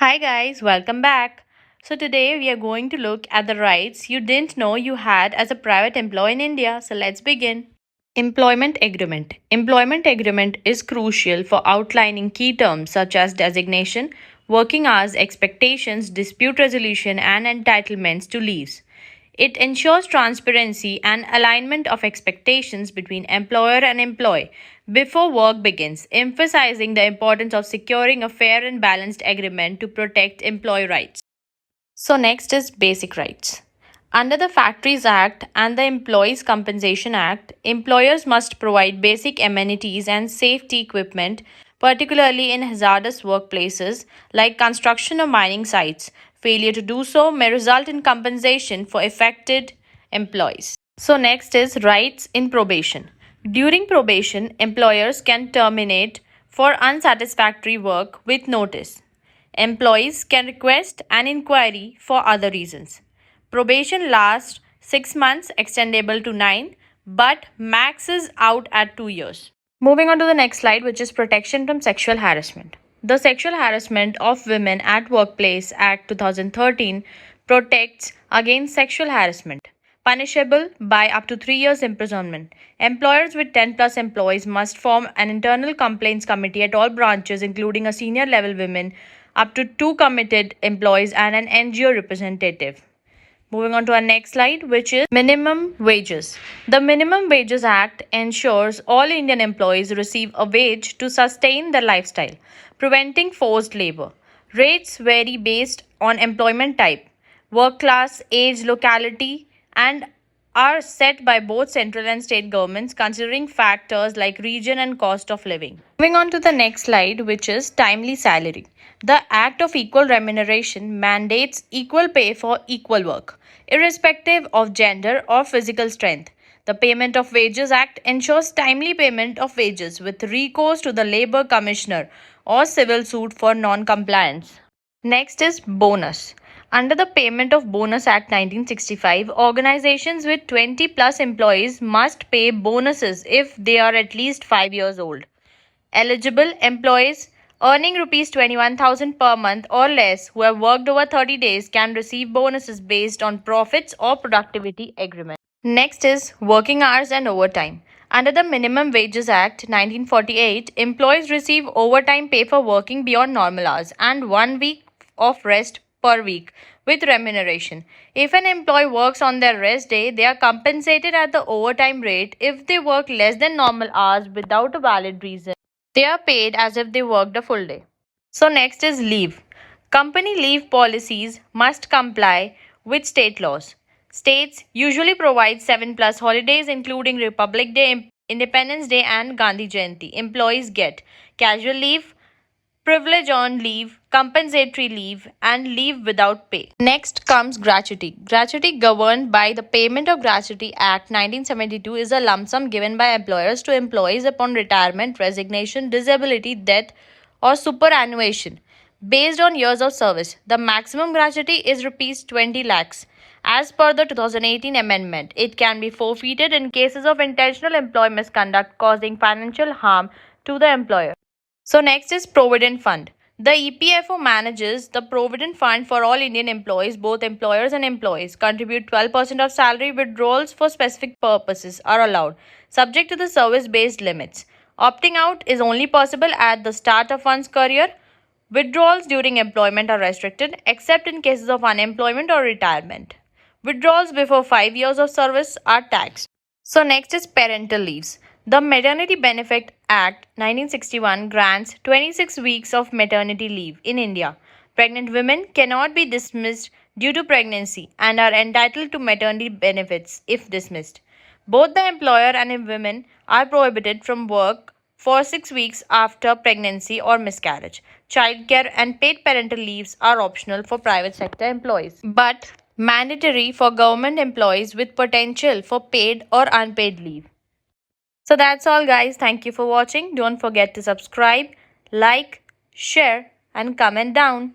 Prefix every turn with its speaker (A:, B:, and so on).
A: Hi guys, welcome back. So today we are going to look at the rights you didn't know you had as a private employee in India. So let's begin. Employment agreement. Employment agreement is crucial for outlining key terms such as designation, working hours, expectations, dispute resolution, and entitlements to leaves. It ensures transparency and alignment of expectations between employer and employee before work begins, emphasizing the importance of securing a fair and balanced agreement to protect employee rights. So, next is basic rights. Under the Factories Act and the Employees Compensation Act, employers must provide basic amenities and safety equipment, particularly in hazardous workplaces like construction or mining sites. Failure to do so may result in compensation for affected employees. So, next is rights in probation. During probation, employers can terminate for unsatisfactory work with notice. Employees can request an inquiry for other reasons. Probation lasts 6 months, extendable to 9, but maxes out at 2 years. Moving on to the next slide, which is protection from sexual harassment. The Sexual Harassment of Women at Workplace Act 2013 protects against sexual harassment, punishable by up to 3 years imprisonment. Employers with 10 plus employees must form an internal complaints committee at all branches, including a senior level women, up to 2 committed employees, and an NGO representative. Moving on to our next slide, which is minimum wages. The Minimum Wages Act ensures all Indian employees receive a wage to sustain their lifestyle, preventing forced labor. Rates vary based on employment type, work class, age, locality, and are set by both central and state governments considering factors like region and cost of living. Moving on to the next slide, which is timely salary. The Act of Equal Remuneration mandates equal pay for equal work, irrespective of gender or physical strength. The Payment of Wages Act ensures timely payment of wages with recourse to the Labour Commissioner or civil suit for non compliance. Next is bonus. Under the Payment of Bonus Act 1965, organizations with 20 plus employees must pay bonuses if they are at least 5 years old. Eligible employees earning rupees 21,000 per month or less who have worked over 30 days can receive bonuses based on profits or productivity agreement. Next is working hours and overtime. Under the Minimum Wages Act 1948, employees receive overtime pay for working beyond normal hours and 1 week of rest per week with remuneration. If an employee works on their rest day, they are compensated at the overtime rate. If they work less than normal hours without a valid reason, they are paid as if they worked a full day. So, next is leave. Company leave policies must comply with state laws. States usually provide 7 plus holidays, including Republic Day, Independence Day, and Gandhi Jayanti. Employees get casual leave, privilege on leave, compensatory leave, and leave without pay. Next comes gratuity. Gratuity, governed by the Payment of Gratuity Act 1972, is a lump sum given by employers to employees upon retirement, resignation, disability, death, or superannuation based on years of service. The maximum gratuity is rupees 20 lakhs. As per the 2018 amendment, it can be forfeited in cases of intentional employee misconduct causing financial harm to the employer. So, next is Provident Fund. The EPFO manages the Provident Fund for all Indian employees. Both employers and employees contribute 12% of salary. Withdrawals for specific purposes are allowed, subject to the service based limits. Opting out is only possible at the start of one's career. Withdrawals during employment are restricted, except in cases of unemployment or retirement. Withdrawals before 5 years of service are taxed. So, next is parental leaves. The Maternity Benefit Act 1961 grants 26 weeks of maternity leave in India. Pregnant women cannot be dismissed due to pregnancy and are entitled to maternity benefits if dismissed. Both the employer and women are prohibited from work for 6 weeks after pregnancy or miscarriage. Childcare and paid parental leaves are optional for private sector employees, but mandatory for government employees with potential for paid or unpaid leave. So that's all, guys. Thank you for watching. Don't forget to subscribe, like, share, and comment down.